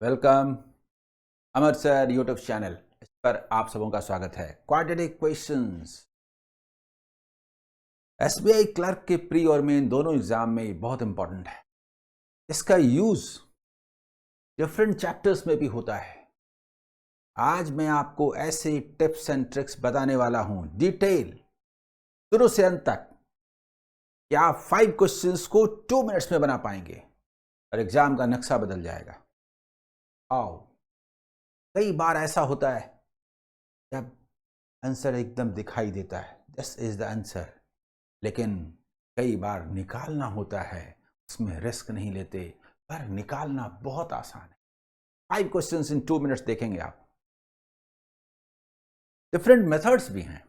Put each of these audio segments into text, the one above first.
Welcome अमर sir YouTube channel. इस पर आप सबों का स्वागत है। क्वाड्रेटिक क्वेश्चंस एसबीआई क्लर्क के प्री और मेन दोनों एग्जाम में बहुत इंपॉर्टेंट है। इसका यूज डिफरेंट चैप्टर्स में भी होता है। आज मैं आपको ऐसे टिप्स एंड ट्रिक्स बताने वाला हूं डिटेल शुरू से अंत तक कि आप 5 क्वेश्चंस को 2 मिनट्स में बना पाएंगे और एग्जाम का नक्शा बदल जाएगा। आओ, कई बार ऐसा होता है जब आंसर एकदम दिखाई देता है, दिस इज द आंसर, लेकिन कई बार निकालना होता है, उसमें रिस्क नहीं लेते, पर निकालना बहुत आसान है। 5 क्वेश्चंस इन 2 मिनट्स देखेंगे आप। डिफरेंट मेथड्स भी हैं।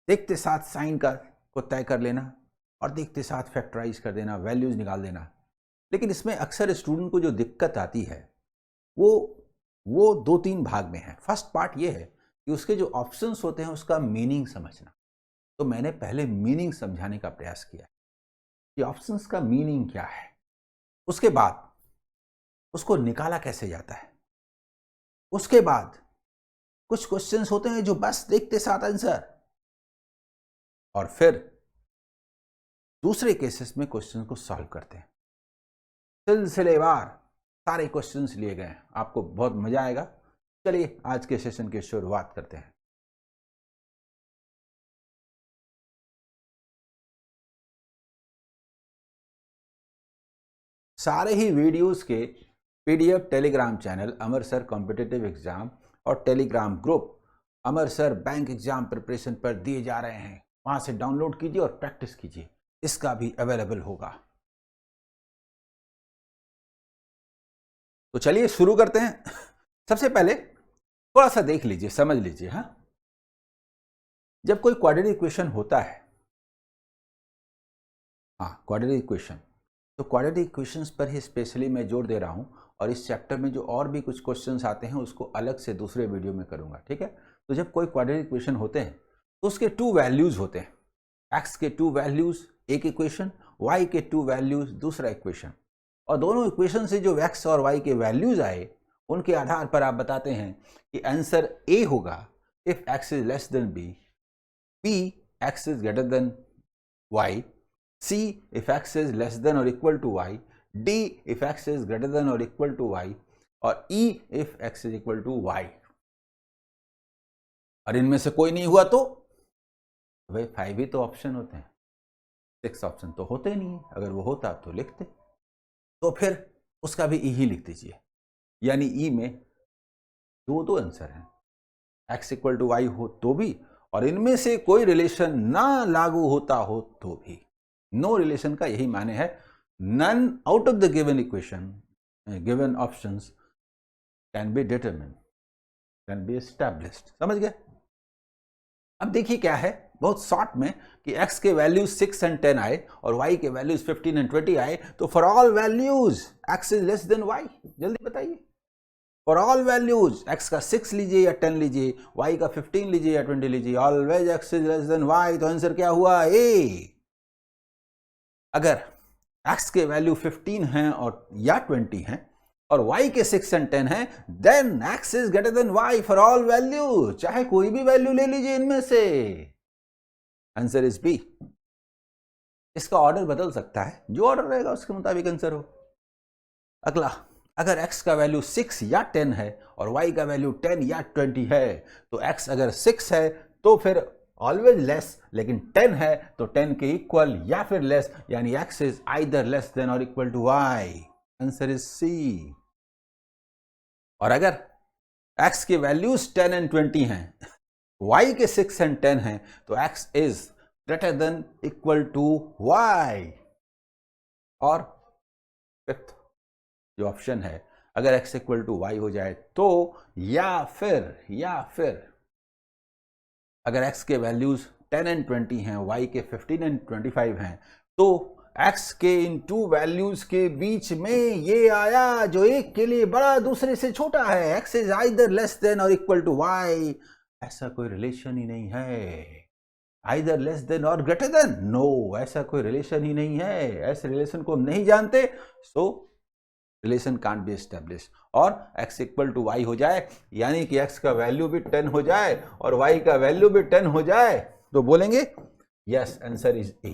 देखते साथ साइन का को तय कर लेना और देखते साथ फैक्टराइज कर देना, वैल्यूज निकाल देना। लेकिन इसमें अक्सर स्टूडेंट को जो दिक्कत आती है वो 2-3 भाग में है। फर्स्ट पार्ट ये है कि उसके जो ऑप्शंस होते हैं उसका मीनिंग समझना। तो मैंने पहले मीनिंग समझाने का प्रयास किया कि ऑप्शंस का मीनिंग क्या है, उसके बाद उसको निकाला कैसे जाता है, उसके बाद कुछ क्वेश्चंस होते हैं जो बस देखते साथ आंसर, और फिर दूसरे केसेस में क्वेश्चन को सॉल्व करते हैं। सिलसिलेवार सारे क्वेश्चंस लिए गए हैं, आपको बहुत मजा आएगा। चलिए आज के सेशन की शुरुआत करते हैं। सारे ही वीडियोस के पीडीएफ टेलीग्राम चैनल अमर सर कॉम्पिटिटिव एग्जाम और टेलीग्राम ग्रुप अमर सर बैंक एग्जाम प्रिपरेशन पर दिए जा रहे हैं। वहां से डाउनलोड कीजिए और प्रैक्टिस कीजिए, इसका भी अवेलेबल होगा। तो चलिए शुरू करते हैं। सबसे पहले थोड़ा सा देख लीजिए, समझ लीजिए। हाँ, जब कोई क्वाड्रेटिक इक्वेशन होता है, क्वाड्रेटिक इक्वेशन, तो क्वाड्रेटिक इक्वेशंस पर ही स्पेशली मैं जोर दे रहा हूं, और इस चैप्टर में जो और भी कुछ क्वेश्चंस आते हैं उसको अलग से दूसरे वीडियो में करूंगा, ठीक है। तो जब कोई क्वाड्रेटिक इक्वेशन होते हैं तो उसके 2 वैल्यूज होते हैं। एक्स के 2 वैल्यूज एक इक्वेशन, वाई के 2 वैल्यूज दूसरा इक्वेशन, और दोनों इक्वेशन से जो एक्स और वाई के वैल्यूज आए उनके आधार पर आप बताते हैं कि आंसर ए होगा if x is less than b, b x is greater than y, C if x is less than or equal to y, D if x is greater than or equal to y, और E if x is equal to y। और इनमें से कोई नहीं हुआ तो भाई 5 ही तो ऑप्शन होते हैं, 6 ऑप्शन तो होते नहीं है। अगर वो होता तो लिखते, तो फिर उसका भी E ही लिख दीजिए। यानी E में दो आंसर हैं, x इक्वल टू वाई हो तो भी, और इनमें से कोई रिलेशन ना लागू होता हो तो भी। नो रिलेशन का यही माने है, none out of the given equation given options can be determined, can be established. समझ गए? अब देखिए क्या है बहुत शॉर्ट में कि x के वैल्यूज 6 एंड 10 आए और y के वैल्यूज 15 एंड 20 आए, तो for all values x is less than y। जल्दी बताइए, फॉर ऑल वैल्यूज x का 6 लीजिए या 10 लीजिए, y का 15 लीजिए या 20 लीजिए, always x is less than y। तो आंसर क्या हुआ? ए। अगर x के वैल्यू 15 हैं और या 20 हैं और y के 6 एंड 10 हैं, then x is greater than y for all value. चाहे कोई भी वैल्यू ले लीजिए इनमें से, आंसर इज बी। इसका ऑर्डर बदल सकता है, जो ऑर्डर रहेगा उसके मुताबिक आंसर हो। अगला, अगर x का वैल्यू 6 या 10 है और y का वैल्यू 10 या 20 है, तो x अगर 6 है तो फिर ऑलवेज लेस, लेकिन 10 है तो 10 के इक्वल या फिर लेस, यानी x is either less than और equal to y। Answer is C. और अगर x के वैल्यूज 10 एंड 20 हैं, y के 6 एंड 10 हैं, तो x is greater than equal to y। और फिफ्थ जो ऑप्शन है, अगर x इक्वल टू y हो जाए तो, या फिर अगर x के वैल्यूज 10 एंड 20 हैं, y के 15 एंड 25 हैं, तो x के इन 2 वैल्यूज के बीच में ये आया जो एक के लिए बड़ा दूसरे से छोटा है, x is either less than और इक्वल टू y। ऐसा कोई रिलेशन ही नहीं है। आइदर लेस देन और ग्रेटर देन, नो, ऐसा कोई रिलेशन ही नहीं है। ऐसे रिलेशन को हम नहीं जानते। सो रिलेशन कांट बी एस्टेब्लिश, और x इक्वल टू वाई हो जाए, यानी कि x का वैल्यू भी 10 हो जाए और y का वैल्यू भी 10 हो जाए, तो बोलेंगे यस आंसर इज ए।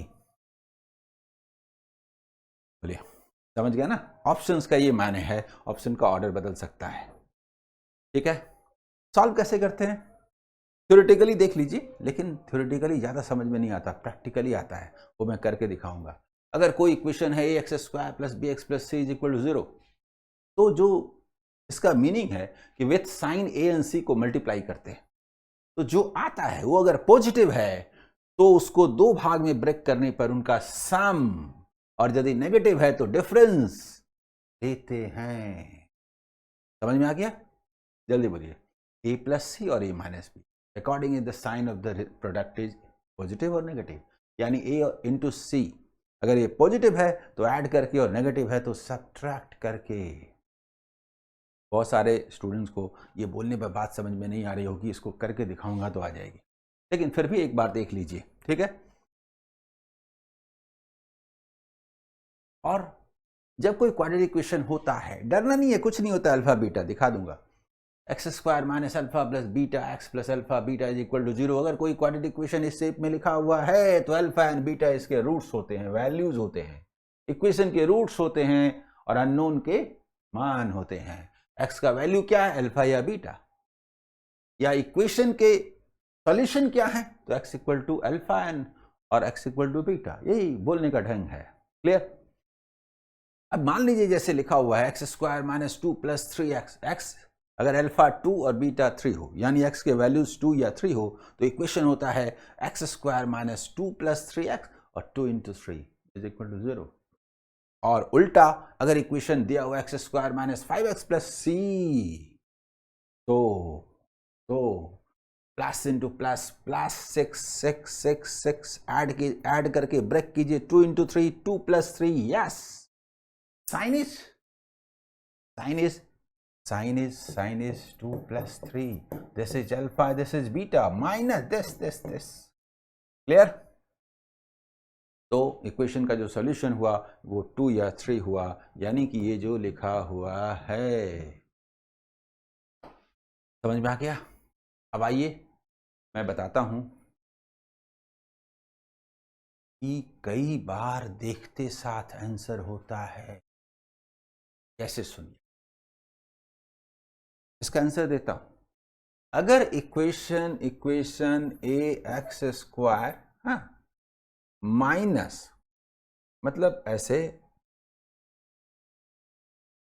बोलिए, समझ गया ना? ऑप्शंस का ये माने है, ऑप्शन का ऑर्डर बदल सकता है। ठीक है, सॉल्व कैसे करते हैं? थ्योरेटिकली देख लीजिए, लेकिन थ्योरेटिकली ज़्यादा समझ में नहीं आता, प्रैक्टिकली आता है, वो मैं करके दिखाऊंगा। अगर कोई इक्वेशन है ax² plus bx plus c is equal to 0, तो जो इसका मीनिंग है कि with sign a and c को मल्टीप्लाई करते हैं, तो जो आता है वो अगर पॉजिटिव है तो उसको दो भाग में ब्रेक करने पर उनका सम, और यदि नेगेटिव है तो डिफरेंस लेते हैं। समझ में आ गया? जल्दी बोलिए, a प्लस सी और a minus b, according the sign of the product is positive और नेगेटिव, यानी a इंटू सी, अगर ये पॉजिटिव है तो ऐड करके और नेगेटिव है तो सब्ट्रैक्ट करके। बहुत सारे स्टूडेंट्स को ये बोलने पर बात समझ में नहीं आ रही होगी, इसको करके दिखाऊंगा तो आ जाएगी, लेकिन फिर भी एक बार देख लीजिए, ठीक है? और जब कोई क्वाड्रेटिक इक्वेशन होता है, डरना नहीं है, कुछ नहीं होता, अल्फा बीटा दिखा दूंगा, x² minus alpha plus beta x plus alpha beta is equal to 0। अगर कोई क्वाड्रेटिक इक्वेशन इस शेप में लिखा हुआ है तो अल्फा एंड बीटा इसके रूट्स होते हैं, वैल्यूज होते हैं, इक्वेशन के रूट्स होते हैं और अननोन के मान होते हैं। x का वैल्यू क्या है, अल्फा या बीटा, या इक्वेशन के सॉल्यूशन क्या है, तो x equal to alpha and और x इक्वल टू बीटा, यही बोलने का ढंग है। क्लियर? अब मान लीजिए जैसे लिखा हुआ है x² minus 2 plus 3x, x अगर अल्फा 2 और बीटा 3 हो, यानी x के वैल्यूज 2 या 3 हो, तो इक्वेशन होता है x² माइनस 2 प्लस 3x और 2 इंटू 3 इज इक्वल टू 0। और उल्टा अगर इक्वेशन दिया हुआ x² minus 5x plus c, तो plus into plus plus 6 6 6 6 add करके ब्रेक कीजिए, 2 into 3 2 plus 3, yes. Sign is 2 plus 3. This is alpha, this is beta, minus this. Clear? तो equation का जो सॉल्यूशन हुआ वो 2 या 3 हुआ, यानी कि ये जो लिखा हुआ है। समझ में आ गया? अब आइए मैं बताता हूं कि कई बार देखते साथ आंसर होता है। कैसे? सुनिए, इसका आंसर देता हूं। अगर इक्वेशन ax² माइनस, मतलब ऐसे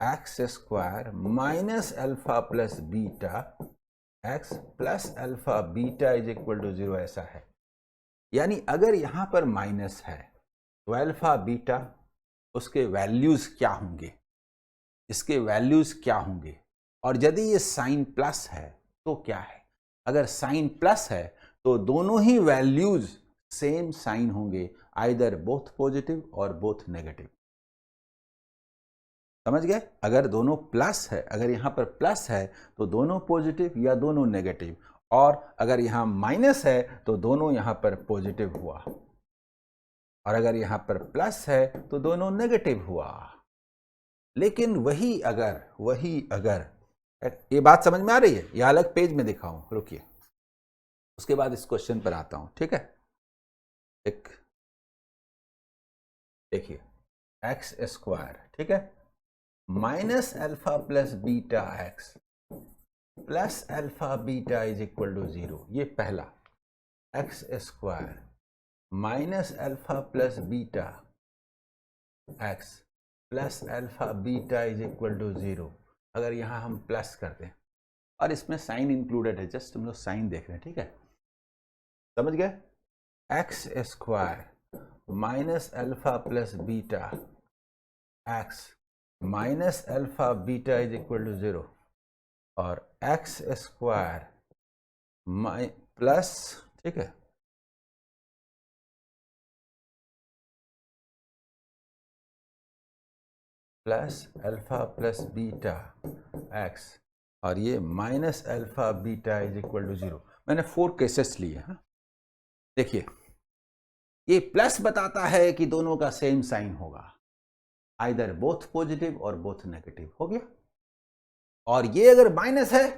x² minus alpha plus beta x plus alpha beta is equal to 0, ऐसा है। यानी अगर यहां पर माइनस है तो अल्फा बीटा, उसके वैल्यूज क्या होंगे, इसके वैल्यूज क्या होंगे, और यदि ये साइन प्लस है तो क्या है? अगर साइन प्लस है तो दोनों ही वैल्यूज सेम साइन होंगे, आइदर बोथ पॉजिटिव और बोथ नेगेटिव। समझ गए? अगर दोनों प्लस है, अगर यहां पर प्लस है तो दोनों पॉजिटिव या दोनों नेगेटिव, और अगर यहां माइनस है तो दोनों यहां पर पॉजिटिव हुआ, और अगर यहां पर प्लस है तो दोनों नेगेटिव हुआ। लेकिन वही अगर ये बात समझ में आ रही है? यह अलग पेज में दिखाऊं, रुकिए, उसके बाद इस क्वेश्चन पर आता हूं, ठीक है? एक देखिए, x², ठीक है, minus alpha plus beta x plus alpha beta is equal to 0, ये पहला। x² minus alpha plus beta x plus alpha beta is equal to 0। अगर यहां हम प्लस करते हैं, और इसमें साइन इंक्लूडेड है, जस्ट हम लोग साइन देख रहे हैं, ठीक है? समझ गए? x² minus alpha plus beta x minus alpha beta is equal to 0, और x² प्लस, ठीक है, plus alpha plus beta x, और ये minus alpha beta is equal to 0। मैंने 4 केसेस लिए हैं। देखिए, ये प्लस बताता है कि दोनों का सेम साइन होगा, आइदर बोथ पॉजिटिव और बोथ नेगेटिव, हो गया। और ये अगर माइनस है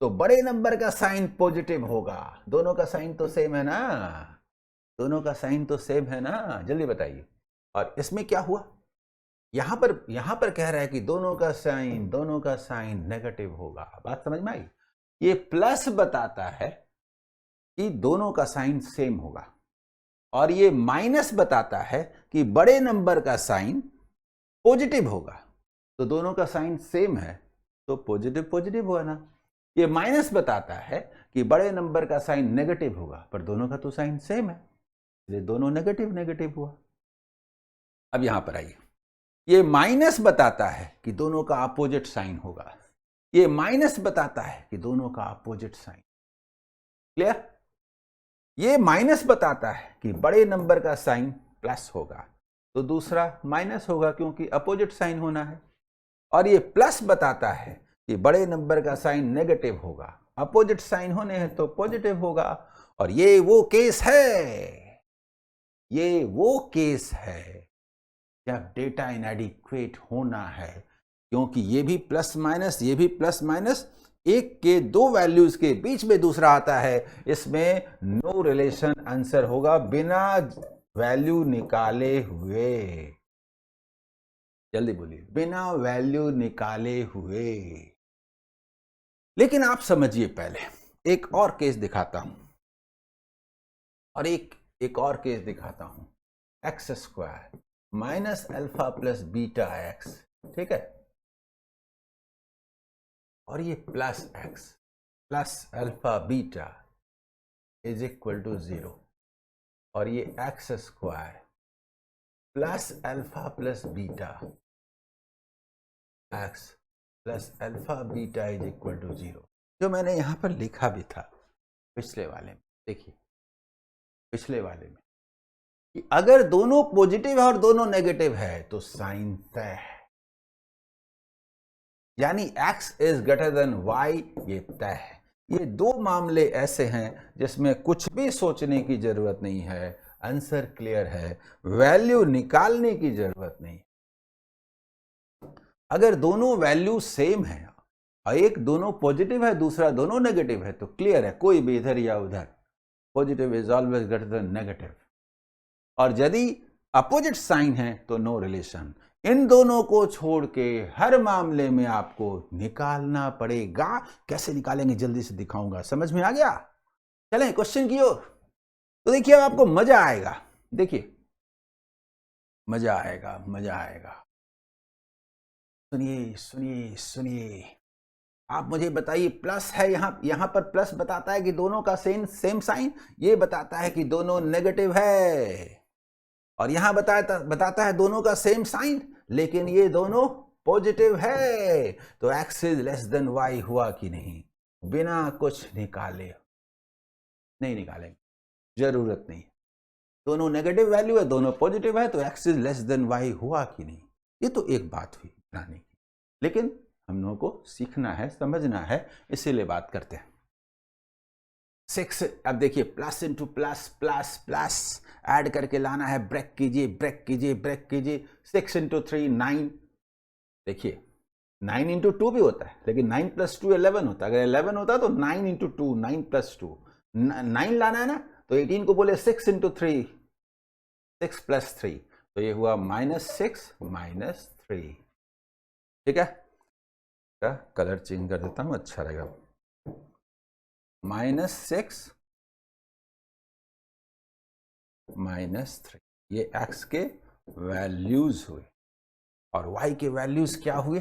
तो बड़े नंबर का साइन पॉजिटिव होगा। दोनों का साइन तो सेम है ना, दोनों का साइन तो सेम है ना, जल्दी बताइए। और इसमें क्या हुआ, यहां पर कह रहा है कि दोनों का साइन नेगेटिव होगा। बात समझ में आई? ये प्लस बताता है कि दोनों का साइन सेम होगा, और ये माइनस बताता है कि बड़े नंबर का साइन पॉजिटिव होगा। तो दोनों का साइन सेम है तो पॉजिटिव पॉजिटिव हुआ ना। ये माइनस बताता है कि बड़े नंबर का साइन नेगेटिव होगा, पर दोनों का तो साइन सेम है, इसलिए दोनों नेगेटिव नेगेटिव हुआ। अब यहां पर आइए, ये माइनस बताता है कि दोनों का अपोजिट साइन होगा, ये माइनस बताता है कि दोनों का अपोजिट साइन। क्लियर? ये माइनस बताता है कि बड़े नंबर का साइन प्लस होगा, तो दूसरा माइनस होगा क्योंकि अपोजिट साइन होना है। और ये प्लस बताता है कि बड़े नंबर का साइन नेगेटिव होगा, अपोजिट साइन होने हैं तो पॉजिटिव होगा। और ये वो केस है जब डेटा इनएडिक्वेट होना है, क्योंकि ये भी प्लस माइनस, ये भी प्लस माइनस, एक के दो वैल्यूज के बीच में दूसरा आता है, इसमें नो रिलेशन आंसर होगा बिना वैल्यू निकाले हुए। जल्दी बोलिए, बिना वैल्यू निकाले हुए। लेकिन आप समझिए, पहले एक और केस दिखाता हूं, और एक और केस दिखाता हूं, x square minus alpha plus beta x, ठीक है, और ये plus x plus alpha beta is equal to 0, और ये x square plus alpha plus beta x plus alpha beta is equal to 0, जो मैंने यहां पर लिखा भी था पिछले वाले में। देखिए पिछले वाले में कि अगर दोनों पॉजिटिव है और दोनों नेगेटिव है तो साइन तय है, यानी x is greater than y, ये तय है। ये दो मामले ऐसे हैं जिसमें कुछ भी सोचने की जरूरत नहीं है, आंसर क्लियर है, वैल्यू निकालने की जरूरत नहीं। अगर दोनों वैल्यू सेम है और एक दोनों पॉजिटिव है दूसरा दोनों नेगेटिव है तो क्लियर है, कोई भी इधर या उधर, positive is always greater than negative. और यदि अपोजिट साइन है तो नो रिलेशन। इन दोनों को छोड़ के हर मामले में आपको निकालना पड़ेगा। कैसे निकालेंगे जल्दी से दिखाऊंगा, समझ में आ गया? चलें क्वेश्चन की ओर। तो देखिए अब आपको मजा आएगा, देखिए मजा आएगा, मजा आएगा। सुनिए सुनिए सुनिए, आप मुझे बताइए, प्लस है यहां पर प्लस बताता है कि दोनों का सेम साइन, ये बताता है कि दोनों नेगेटिव है, और यहां बताता है दोनों का सेम साइन लेकिन ये दोनों पॉजिटिव है। तो x is less than y हुआ कि नहीं? बिना कुछ निकाले नहीं निकालेंगे, जरूरत नहीं। दोनों नेगेटिव वैल्यू है दोनों पॉजिटिव है तो x is less than y हुआ कि नहीं? ये तो एक बात हुई बनाने की, लेकिन हम लोगों को सीखना है, समझना है, इसीलिए बात करते हैं। 6, अब देखिए plus into plus plus plus add करके लाना है, ब्रेक कीजिए ब्रेक कीजिए ब्रेक कीजिए। 6 इंटू 3 9, देखिए 9 इंटू 2 भी होता है लेकिन 9 प्लस 2 11 होता है। अगर 11 होता तो 9 इंटू 2 9 प्लस 2 9 लाना है ना, तो 18 को बोले 6 इंटू 3 6 प्लस 3, तो ये हुआ -6 -3। ठीक है, कलर चेंज कर देता हूं, अच्छा रहेगा। -6 -3, ये x के वैल्यूज हुए, और y के वैल्यूज क्या हुए?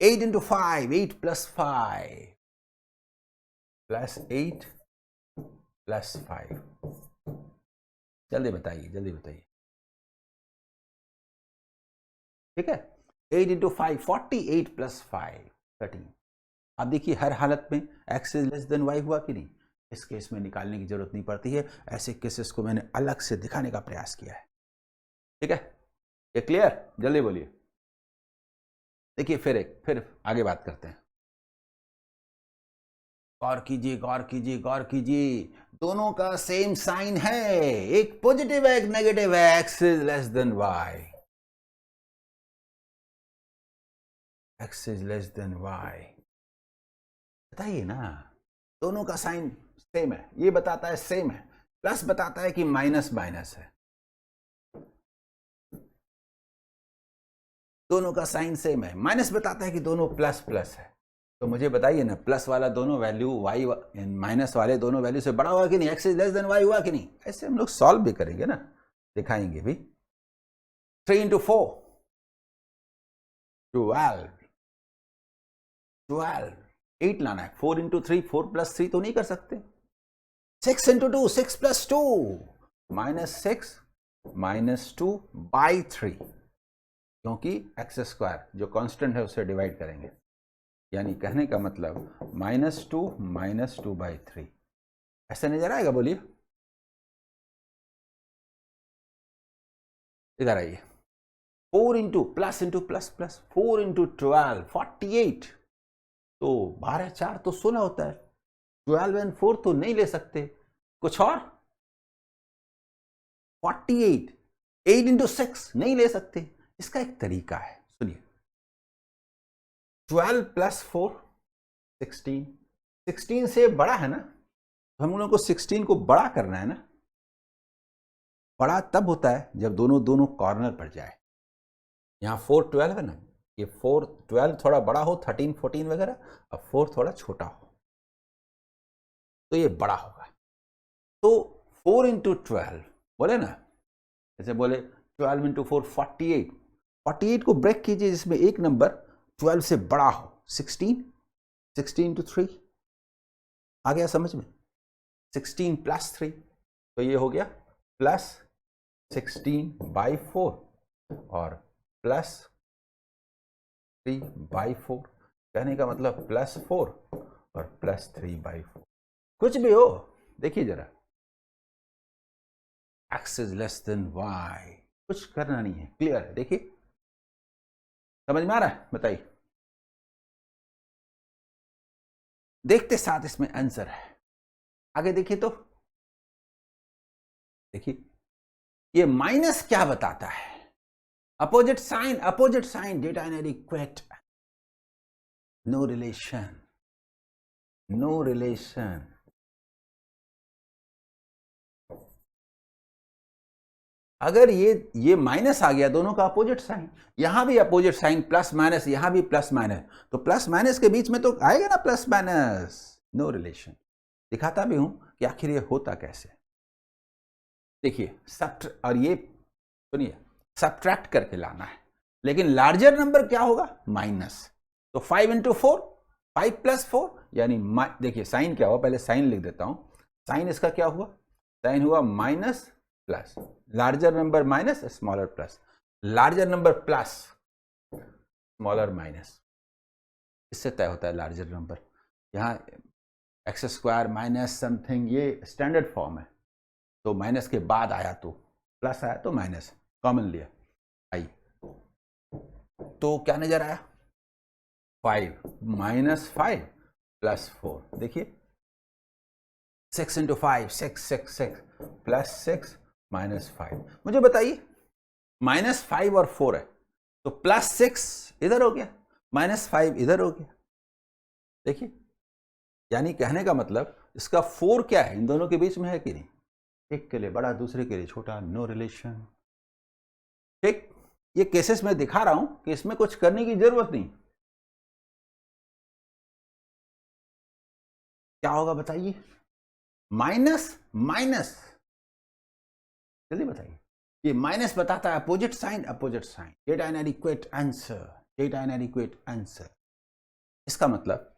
8 इंटू 5 8 प्लस 5 प्लस 8 प्लस 5। जल्दी बताइए जल्दी बताइए। ठीक है, 8 इंटू 5 48 प्लस 5 13। अब देखिए हर हालत में x is less than y हुआ कि नहीं? इस केस में निकालने की जरूरत नहीं पड़ती है, ऐसे केसेस को मैंने अलग से दिखाने का प्रयास किया है। ठीक है, ये क्लियर? जल्दी बोलिए। देखिए फिर आगे बात करते हैं। गौर कीजिए गौर कीजिए गौर कीजिए, दोनों का सेम साइन है, एक पॉजिटिव है एक नेगेटिव है, x is less than y। x is less than y, बताइए ना, दोनों का साइन सेम है, ये बताता है सेम है, प्लस बताता है कि माइनस माइनस है, दोनों का साइन सेम है, माइनस बताता है कि दोनों प्लस प्लस है। तो मुझे बताइए ना, प्लस वाला दोनों वैल्यू y माइनस वाले दोनों वैल्यू से बड़ा हुआ कि नहीं, x is less than y हुआ कि नहीं। ऐसे हम लोग सॉल्व भी करेंगे ना, दिखाएंगे भी। 3 into 4 12, 12 8 लाना है, 4 into 3 4 plus 3 तो नहीं कर सकते। 6 into 2 6 plus 2 -6 -2 by 3, क्योंकि x स्क्वायर जो कांस्टेंट है उससे डिवाइड करेंगे, यानी कहने का मतलब -2 by 3। ऐसा नजर आएगा, बोलिए, इधर आइए। 4 into plus into plus plus 4 into 12 48, तो 12 4 तो 16 होता है, 12 and 4 तो नहीं ले सकते, कुछ और 48 8 into 6 नहीं ले सकते। इसका एक तरीका है, सुनिए, 12 plus 4 16, 16 से बड़ा है ना, तो हम लोगों को 16 को बड़ा करना है ना। बड़ा तब होता है जब दोनों दोनों कॉर्नर पर जाए। यहाँ 4 12 है ना, ये 4 12 थोड़ा बड़ा हो, 13 14 वगैरह, और 4 थोड़ा छोटा हो, तो ये बड़ा होगा। तो 4 into 12 बोले ना, जैसे बोले 12 into 4 48, 48 को ब्रेक कीजिए जिसमें एक नंबर 12 से बड़ा हो, 16 16 into 3 आ गया समझ में, 16 plus 3, तो ये हो गया प्लस 16 by 4 और प्लस 3 by 4, कहने का मतलब प्लस 4 और प्लस 3 by 4, कुछ भी हो। देखिए जरा, x is less than y, कुछ करना नहीं है, क्लियर है। देखिए, समझ में आ रहा है, बताइए। देखते साथ इसमें आंसर है, आगे देखिए। तो देखिए, ये माइनस क्या बताता है, opposite sign data inadequate, no relation, no relation. अगर ये माइनस आ गया, दोनों का अपोजिट साइन, यहां भी अपोजिट साइन प्लस माइनस, यहां भी प्लस माइनस, तो प्लस माइनस के बीच में तो आएगा ना प्लस माइनस, नो रिलेशन। दिखाता भी हूं कि आखिर ये होता कैसे। देखिए, और ये सुनिए, सब्ट्रैक्ट करके लाना है, लेकिन लार्जर नंबर क्या होगा, माइनस। तो 5 into 4 5 plus 4, यानी देखिए साइन क्या हुआ, पहले साइन लिख देता हूं। साइन इसका क्या हुआ, साइन हुआ minus plus, larger number minus small r plus, larger number plus smaller minus, इससे तय होता है लार्जर नंबर। यहाँ एक्स स्क्वायर माइनस समथिंग, ये स्टैंडर्ड फॉर्म है, तो माइनस के बाद आया तो प्लस आया तो माइनस कॉमन लिया, आई, तो क्या नजर आया, 5 -5 प्लस 4। देखिए, 6 into 5 6 6 6 प्लस 6 -5। मुझे बताइए, -5 और 4 है, तो प्लस 6 इधर हो गया, -5 इधर हो गया। देखिए, यानी कहने का मतलब इसका 4 क्या है, इन दोनों के बीच में है कि नहीं, एक के लिए बड़ा दूसरे के लिए छोटा, नो रिलेशन। ठीक, ये केसेस में दिखा रहा हूं कि इसमें कुछ करने की जरूरत नहीं। क्या होगा बताइए, माइनस माइनस, जल्दी बताइए। ये माइनस बताता है opposite sign, data inadequate answer, data inadequate answer, इसका मतलब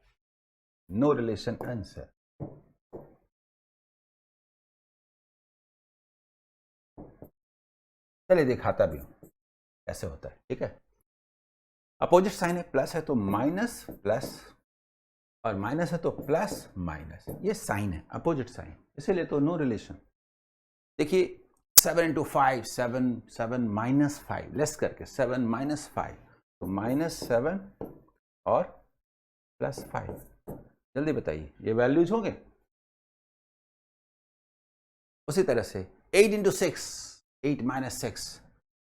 नो रिलेशन आंसर। चलिए दिखाता भी हूं कैसे होता है, ठीक है। अपोजिट साइन है, प्लस है तो माइनस प्लस, और माइनस है तो प्लस माइनस, ये साइन है अपोजिट साइन, इसीलिए तो नो रिलेशन। देखिए, 7 into 5 7 7 -5 लेस करके 7 -5, तो -7 और +5, जल्दी बताइए ये वैल्यूज होंगे। उसी तरह से 8 into 6 8 - 6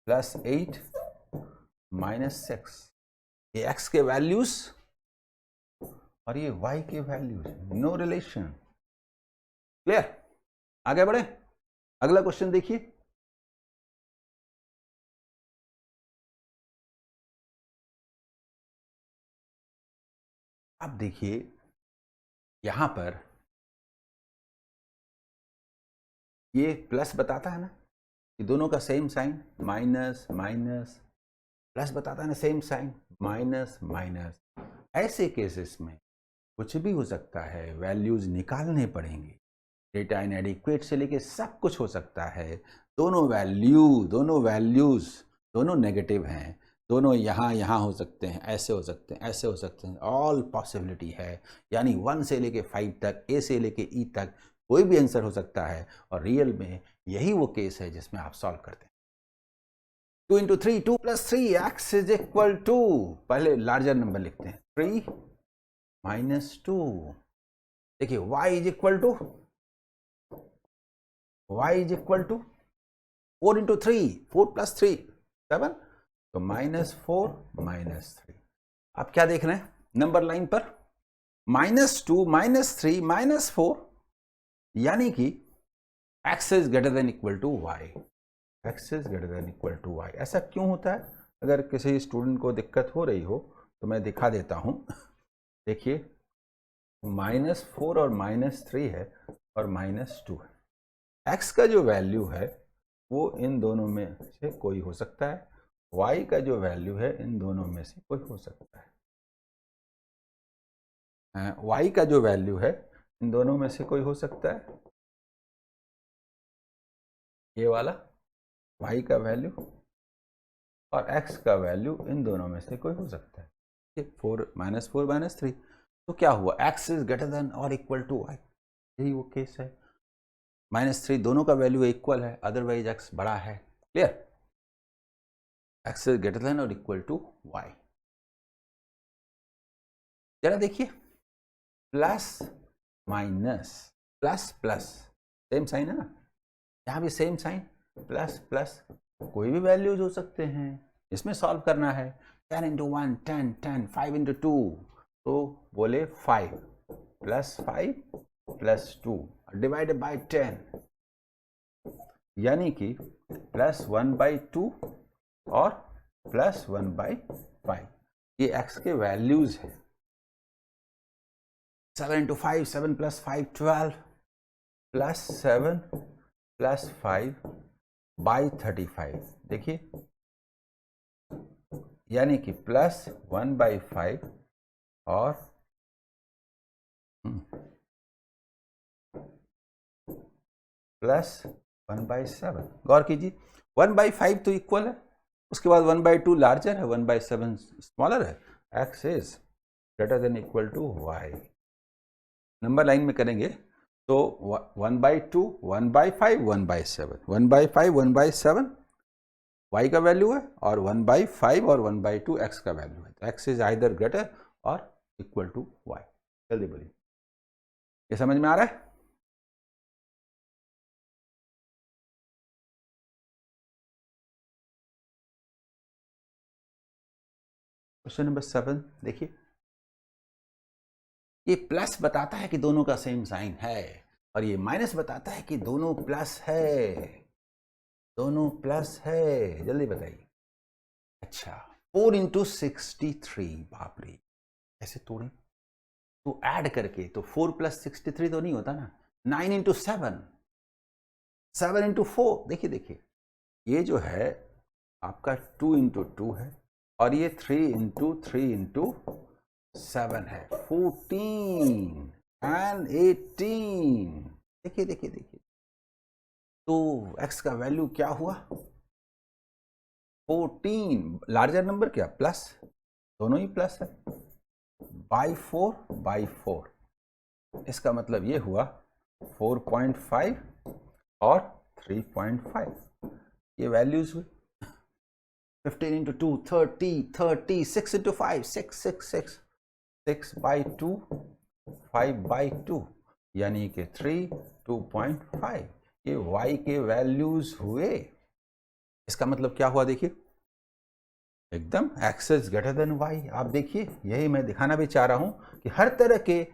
+8 - 6, ये x के वैल्यूज और ये y के वैल्यूज, नो रिलेशन। क्लियर? आगे बढ़े, अगला क्वेश्चन देखिए। अब देखिए यहां पर ये प्लस बताता है ना कि दोनों का same sign, minus minus, plus बताता है ना सेम साइन, माइनस माइनस। ऐसे केसेस में कुछ भी हो सकता है, वैल्यूज निकालने पड़ेंगे। डेटा इनएडिक्वेट से लेके सब कुछ हो सकता है। दोनों वैल्यूज दोनों नेगेटिव हैं, दोनों यहाँ हो सकते हैं, ऐसे हो सकते हैं, ऐसे हो सकते हैं, ऑल पॉसिबिलिटी है। यानी 1 से लेके 5 तक, ए से लेके ई तक कोई भी आंसर हो सकता है। और रियल में यही वो केस है जिसमें आप सॉल्व करते हैं। 2 into 3, 2 plus 3, x is equal to, पहले लार्जर नंबर लिखते हैं, 3 minus 2। देखिए y is equal to 4 into 3, 4 plus 3, 7, तो -4 -3। आप क्या देख रहे हैं नंबर लाइन पर? -2 -3 -4, यानी कि x is greater than equal to y, x is greater than equal to y। ऐसा क्यों होता है? अगर किसी स्टूडेंट को दिक्कत हो रही हो तो मैं दिखा देता हूं। देखिए -4 और -3 है और -2 है। x का जो वैल्यू है वो इन दोनों में से कोई हो सकता है, y का जो वैल्यू है इन दोनों में से कोई हो सकता है। y का जो वैल्यू है इन दोनों में से कोई हो सकता है, ये वाला y का वैल्यू, और x का वैल्यू इन दोनों में से कोई हो सकता है। 4 -3, तो क्या हुआ? x इज ग्रेटर देन और इक्वल टू y, यही वो केस है। -3 दोनों का वैल्यू इक्वल है, अदरवाइज x बड़ा है। Clear? x is greater than और इक्वल टू y। जरा देखिए, plus minus, plus plus, same sign है ना, यहां भी सेम साइन, प्लस प्लस, कोई भी वैल्यूज हो सकते हैं। इसमें सॉल्व करना है। 10 into 1 10, 10, 5 into 2, तो बोले 5 प्लस 5 प्लस 2 डिवाइडेड बाय 10, यानी कि +1/2 और +1/5। ये x के वैल्यूज है। 7 into 5, 7 plus 5 12, प्लस 7 प्लस 5/35। देखिए, यानी कि +1/5 और +1/7। गौर कीजिए, 1/5 तो इक्वल है, उसके बाद 1/2 लार्जर है, 1/7 स्मॉलर है। x is greater than equal to y। Number line में करेंगे तो 1/2, 1/5, 1/7, 1/5, 1/7 y का वैल्यू है, और 1/5 और 1/2 x का वैल्यू है। तो x इज आइदर ग्रेटर और इक्वल टू y। जल्दी बोलिए, ये समझ में आ रहा है? क्वेश्चन नंबर 7 देखिए, ये प्लस बताता है कि दोनों का सेम साइन है, और ये माइनस बताता है कि दोनों प्लस है, दोनों प्लस है। जल्दी बताइए। अच्छा, 4 into 63, बाप रे, कैसे तोड़े? तो ऐड करके, तो 4 + 63 तो नहीं होता ना। 9 into 7, 7 into 4, देखिए देखिए, ये जो है आपका 2 into 2 है, और ये 3 into 3 into 7 है, 14 and 18। देखिए देखिए देखिए, तो x का वैल्यू क्या हुआ? 14, लार्जर नंबर क्या, प्लस, दोनों ही प्लस है, /4/4। इसका मतलब ये हुआ 4.5 और 3.5, ये वैल्यूज हुई। 15 into 2 30, 30, 6 into 5 6, 6, 6, 6/2, 5/2, यानी कि 3, 2.5। ये y के वैल्यूज हुए। इसका मतलब क्या हुआ? देखिए, एकदम x is greater than y. आप देखिए, यही मैं दिखाना भी चाह रहा हूं कि हर तरह के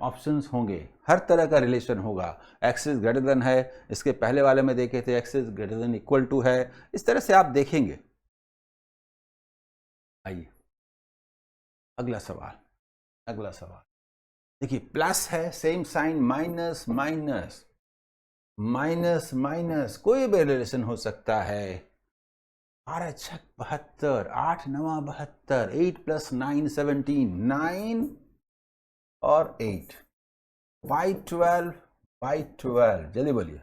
ऑप्शंस होंगे, हर तरह का रिलेशन होगा। एक्स इज ग्रेटर देन है, इसके पहले वाले में देखे थे x is greater than equal to है, इस तरह से आप देखेंगे। आइए अगला सवाल, अगला सवाल देखिए, प्लस है, same sign, minus minus, minus minus, कोई भी रिलेशन हो सकता है। 72, 8 9 72, 8 + 9 17, 9 और 8, बाई 12, बाई 12, जल्दी बोलिए।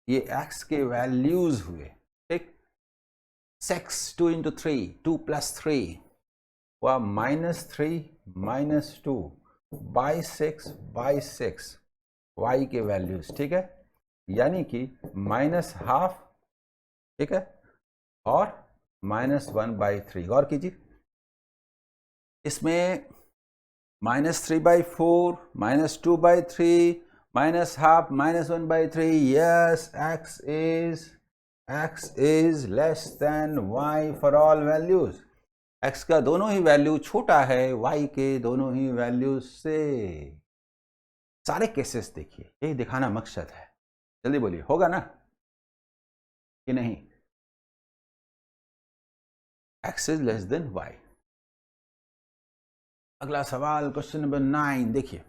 ये x के वैल्यूज हुए, ठीक। 6 2 × 3, 2 + 3 हुआ -3 -2 बाई 6 बाई 6, y के वैल्यूज, ठीक है, यानी कि -½ ठीक है, और -1/3। गौर कीजिए, इसमें -3/4, -2/3, -½ -1/3। yes, x is less than y for all values। x का दोनों ही वैल्यू छोटा है y के दोनों ही वैल्यू से। सारे केसेस देखिए, यही दिखाना मकसद है। जल्दी बोलिए, होगा ना कि नहीं? x is less than y। अगला सवाल, क्वेश्चन नंबर 9 देखिए,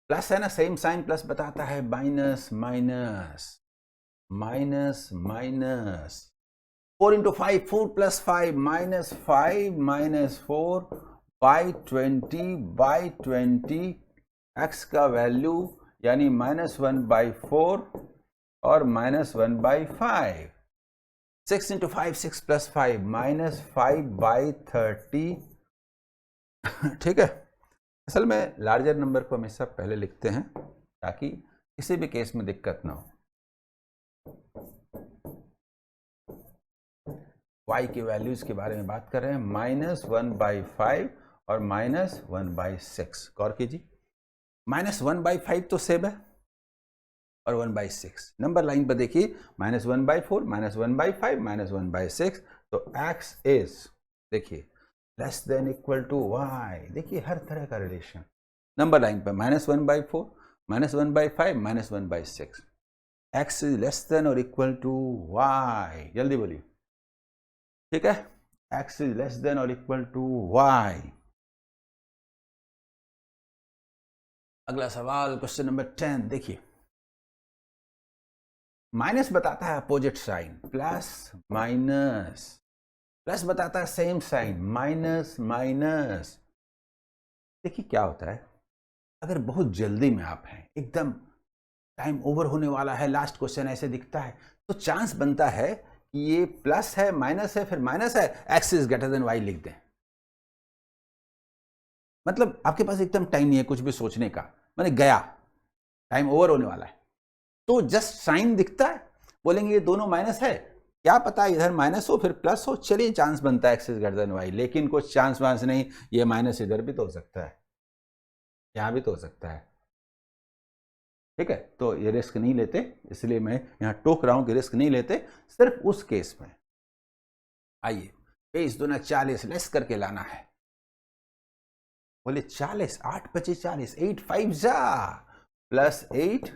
प्लस है ना, सेम साइन, प्लस बताता है minus minus, minus minus, 4 × 5, 4 + 5, -5 -4 by 20 x का वैल्यू यानी -1/4 और -1/5। 6 × 5, 6 + 5, -5/30 ठीक है। असल में लार्जर नंबर को हमेशा पहले लिखते हैं ताकि किसी भी केस में दिक्कत ना हो। y के वैल्यूज के बारे में बात कर रहे हैं, -1/5 और -1/6। गौर कीजिए, -1/5 तो सेम है और 1/6 नंबर लाइन पर देखिए, -1/4, -1/5, -1/6, तो x इज देखिए less than equal to y। देखिए हर तरह का रिलेशन नंबर लाइन पर, -1/4, -1/5, -1/6, x इज लेस देन और इक्वल टू y। जल्दी बोलिए, ठीक है, x इज लेस देन और इक्वल टू y। अगला सवाल, क्वेश्चन नंबर 10 देखिए, माइनस बताता है opposite sign, plus minus, plus बताता है सेम साइन, माइनस माइनस। देखिए क्या होता है, अगर बहुत जल्दी में आप हैं, एकदम टाइम ओवर होने वाला है, लास्ट क्वेश्चन ऐसे दिखता है, तो चांस बनता है कि ये प्लस है, माइनस है, फिर माइनस है, x is greater than y लिख दें। मतलब आपके पास एकदम टाइम नहीं है कुछ भी सोचने का, मैंने गया, टाइम ओवर होने वाला है, तो जस्ट साइन दिखता है, बोलेंगे ये दोनों माइनस है, क्या पता इधर माइनस हो फिर प्लस हो, चलिए चांस बनता है x is greater than y. लेकिन कुछ चांस वांस नहीं, ये माइनस इधर भी तो हो सकता है, यहां भी तो हो सकता है, ठीक है। तो ये रिस्क नहीं लेते, इसलिए मैं यहां टोक रहा हूं कि रिस्क नहीं लेते, सिर्फ उस केस में। आइए, 23 दूना 40 लेस करके लाना है। बोले 40, 8 बचे 40, 8 5 जा, +8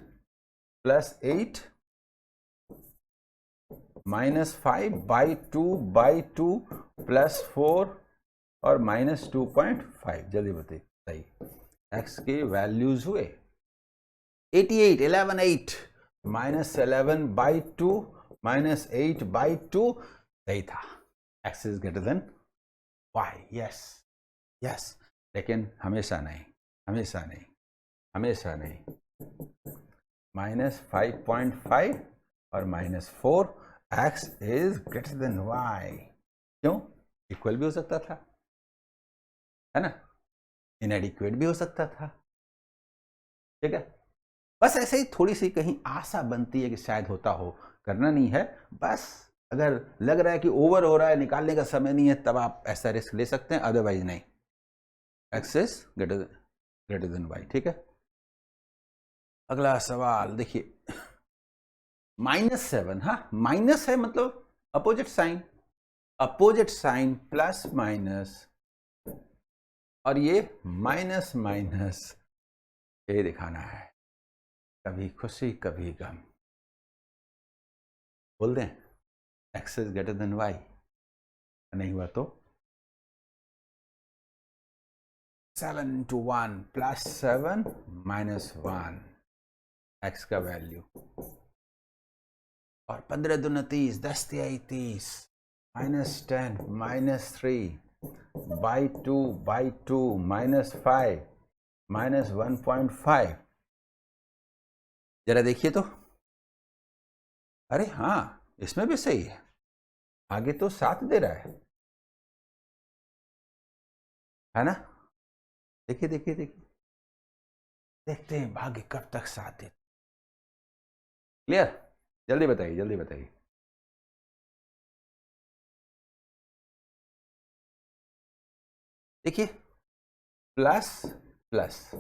+8 -5/2 +4 और -2.5। जल्दी बताइए, सही। x के वैल्यूज हुए 88, 11 8 -11/2 -8/2, सही था, x is greater than y। Yes yes, लेकिन हमेशा नहीं, हमेशा नहीं, हमेशा नहीं। -5.5 और -4, x is greater than y। क्यों? इक्वल भी हो सकता था, है ना, इनएडिक्वेट भी हो सकता था, ठीक है। बस ऐसे ही थोड़ी सी कहीं आशा बनती है कि शायद होता हो, करना नहीं है, बस अगर लग रहा है कि ओवर हो रहा है, निकालने का समय नहीं है, तब आप ऐसा रिस्क ले सकते हैं, अदरवाइज नहीं। x is greater than y, ठीक है। अगला सवाल देखिए, -7, हाँ माइनस है मतलब अपोजिट साइन प्लस माइनस, और ये माइनस माइनस, ये दिखाना है, कभी खुशी कभी गम। बोल दें x is greater than y, नहीं हुआ तो 7 into 1 plus 7 minus 1 x का वैल्यू, और 15 दूना 30, 10 तिहाई 30, -10 -3 by 2 -5 -1.5। जरा देखिए तो, अरे हाँ इसमें भी सही है, आगे तो 7 दे रहा है ना। देखिए देखिए देखिए, देखते हैं भाग्य कब तक साथ दे। क्लियर? जल्दी बताइए जल्दी बताइए। देखिए plus plus,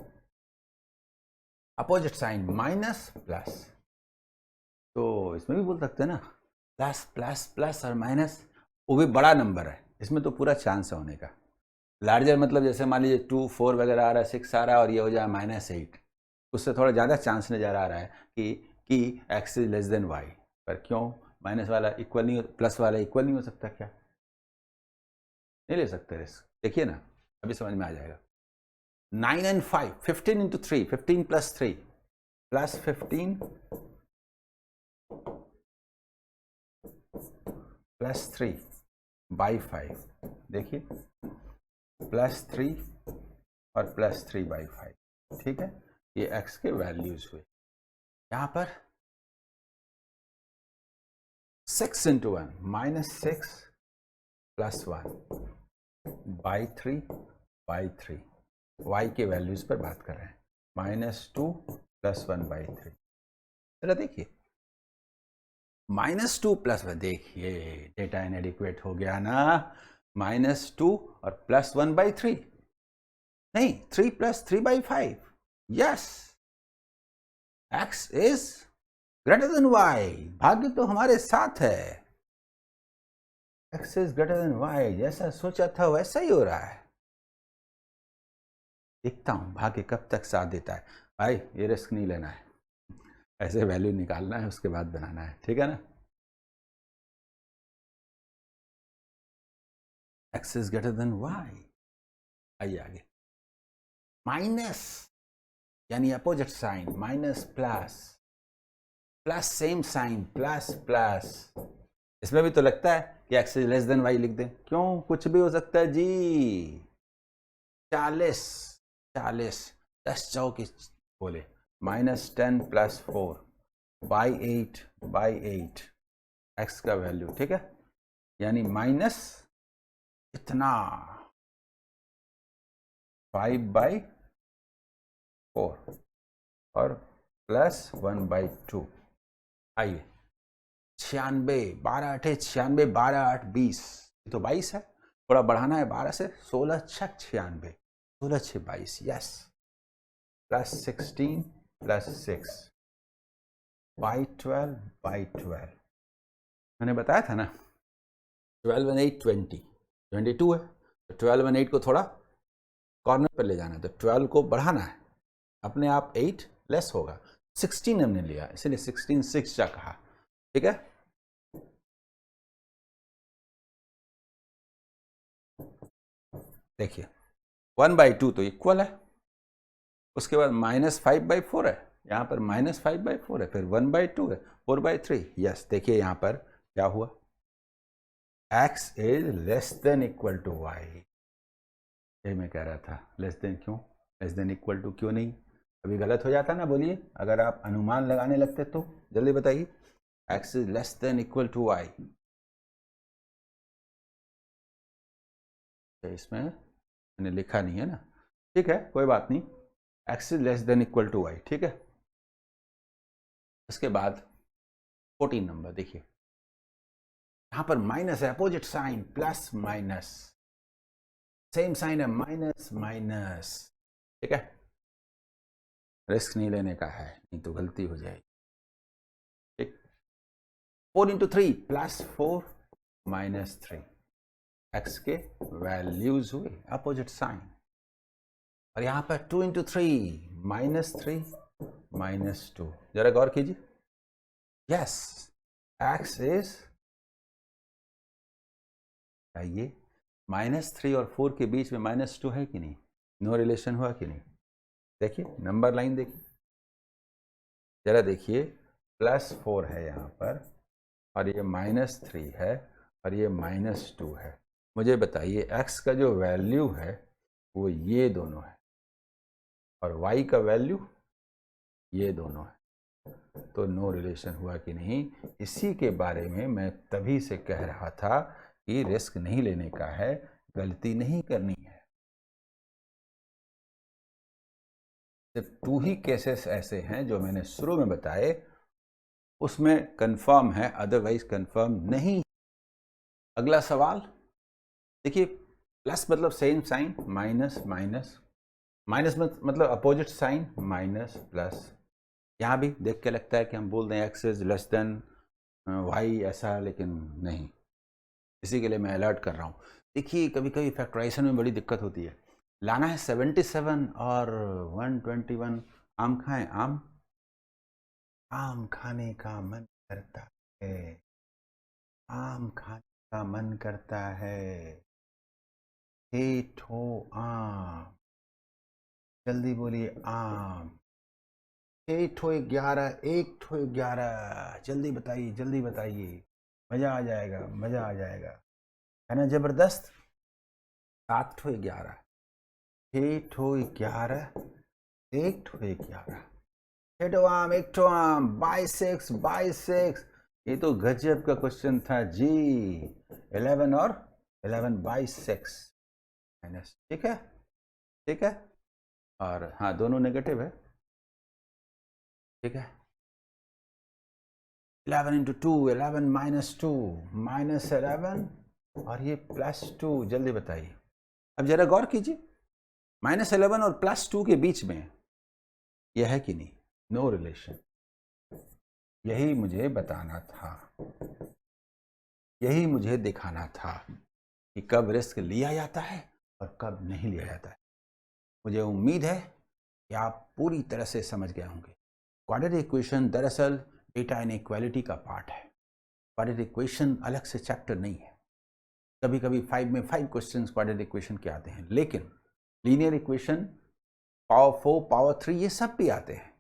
opposite sign minus plus, तो इसमें भी बोल सकते हैं ना प्लस प्लस प्लस और माइनस, वो भी बड़ा नंबर है, इसमें तो पूरा चांस है होने का। लार्जर मतलब जैसे मान लीजिए 2 4 वगैरह आ रहा है, 6 आ रहा है, और ये हो जाए -8, उससे थोड़ा ज़्यादा चांस नज़र आ रहा है कि x is less than y। पर क्यों माइनस वाला इक्वल नहीं, प्लस वाला इक्वल नहीं हो सकता क्या? नहीं ले सकते रिस्क, देखिए ना अभी समझ में आ जाएगा। 9 and 5, 15 into 3, 15 plus 3 plus 15 plus 3 by 5, देखिए +3 और +3 by 5, ठीक है। ये x के वैल्यूज हुए। यहां पर 6 into 1 -6 plus 1 by 3 by 3, y के वैल्यूज पर बात कर रहे हैं, -2 + 1 by 3। चलो देखिए -2 + 1, देखिए डेटा इनएडिक्वेट हो गया ना, -2 और +1 by 3, नहीं 3 + 3 by 5, yes x is greater than y, भाग्य तो हमारे साथ है, x is greater than y, जैसा सोचा था वैसा ही हो रहा है। देखता हूं भाग्य कब तक साथ देता है। भाई ये रिस्क नहीं लेना है, ऐसे वैल्यू निकालना है उसके बाद बनाना है, ठीक है ना। x is greater than y, आइए आगे। माइनस यानी opposite sign, minus plus, plus same sign, plus plus, इसमें भी तो लगता है कि x is less than y लिख दें, क्यों कुछ भी हो सकता है जी। 40 40 10 चौके बोले, -10 + 4 by 8 x का वैल्यू, ठीक है, यानी माइनस इतना 5/4 और +1/2। आइए 96, 12 8 96, 12 8 20, ये तो 22 है, थोड़ा बढ़ाना है 12 से, 16 6 96, 16 6 22, यस, +16 + 6 by 12 मैंने बताया था ना, 12 and 8 20, 22 है, तो 12 and 8 को थोड़ा कॉर्नर पर ले जाना है, तो 12 को बढ़ाना है, अपने आप 8 लेस होगा, 16 हमने लिया इसलिए 16 6 जा कहा, ठीक है। देखिए 1/2 तो इक्वल है, उसके बाद -5/4 है, यहाँ पर -5/4 है, फिर 1/2 है, 4/3, यस। देखिए यहाँ पर क्या हुआ, x is less than equal to y, ये मैं कह रहा था, लेस देन क्यों, लेस देन इक्वल टू क्यों नहीं, अभी गलत हो जाता ना, बोलिए अगर आप अनुमान लगाने लगते तो, जल्दी बताइए। x is less than equal to y, इसमें मैंने लिखा नहीं है ना, ठीक है कोई बात नहीं, x is less than equal to y, ठीक है। इसके बाद 14 नंबर देखिए, यहां पर माइनस है, opposite sign, plus minus, same sign है, माइनस माइनस, ठीक है, रिस्क नहीं लेने का है, नहीं तो गलती हो जाएगी, ठीक। 4 इंटू 3 प्लस 4 माइनस 3, एक्स के वैल्यूज हुए अपोजिट साइन। और यहां पर 2 इंटू 3 माइनस 3 माइनस 2, जरा गौर कीजिए। यस, एक्स इज ये -3 और 4 के बीच में -2 है कि नहीं, नो रिलेशन हुआ कि नहीं। देखिए नंबर लाइन देखिए, जरा देखिए, +4 है यहाँ पर और ये -3 है और ये -2 है। मुझे बताइए x का जो वैल्यू है वो ये दोनों है और y का वैल्यू ये दोनों है, तो नो रिलेशन हुआ कि नहीं। इसी के बारे में मैं तभी से कह रहा था कि रिस्क नहीं लेने का है, गलती नहीं करनी है। सिर्फ 2 ही केसेस ऐसे हैं जो मैंने शुरू में बताए, उसमें कंफर्म है, अदरवाइज कंफर्म नहीं। अगला सवाल देखिए, प्लस मतलब same sign, minus minus, minus मतलब अपोजिट साइन, माइनस प्लस। यहाँ भी देख के लगता है कि हम बोल दें x is less than y ऐसा, लेकिन नहीं। इसी के लिए मैं अलर्ट कर रहा हूँ। देखिए कभी कभी फैक्टराइजेशन में बड़ी दिक्कत होती है। लाना है 77 और 121, आम खाएं, आम खाने का मन करता है, आम खाने का मन करता है, ठो आम, जल्दी बोलिए आम। 11, 11, जल्दी बताइए, जल्दी बताइए, मजा आ जाएगा, मजा आ जाएगा, है ना जबरदस्त। 7 ठो 11, 6 ठो 11, 1 ठो 11, 6 ठो आम, 1 ठो आम, 22 22। ये तो गजब का क्वेश्चन था जी। 11 और 11 22 माइनस, ठीक है, ठीक है। और हाँ दोनों नेगेटिव है, ठीक है। 11 इंटू 2, 11 माइनस 2 माइनस 11 और ये +2, जल्दी बताइए। अब जरा गौर कीजिए, -11 और +2 के बीच में यह है कि नहीं, नो रिलेशन। यही मुझे बताना था, यही मुझे दिखाना था कि कब रिस्क लिया जाता है और कब नहीं लिया जाता है। मुझे उम्मीद है कि आप पूरी तरह से समझ गए होंगे। क्वाड्रेटिक इक्वेशन दरअसल डेटा इनइक्वालिटी का पार्ट है। क्वाड्रेटिक इक्वेशन अलग से चैप्टर नहीं है। कभी कभी 5 में 5 क्वेश्चन क्वाड्रेटिक इक्वेशन के आते हैं, लेकिन लीनियर इक्वेशन, पावर 4, पावर 3 ये सब भी आते हैं,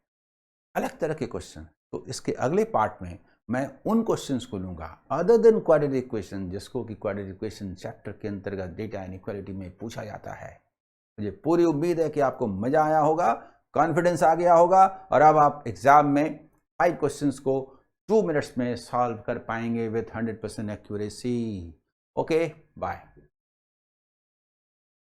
अलग तरह के क्वेश्चन। तो इसके अगले पार्ट में मैं उन क्वेश्चंस को लूंगा अदर देन क्वाड्रेटिक इक्वेशन, जिसको कि क्वाड्रेटिक इक्वेशन चैप्टर के अंतर्गत डेटा इनइक्वालिटी में पूछा जाता है। मुझे पूरी उम्मीद है कि आपको मजा आया होगा, कॉन्फिडेंस आ गया होगा और अब आप एग्जाम में 5 क्वेश्चंस को 2 मिनट्स में सॉल्व कर पाएंगे विथ 100% एक्यूरेसी। Okay, bye.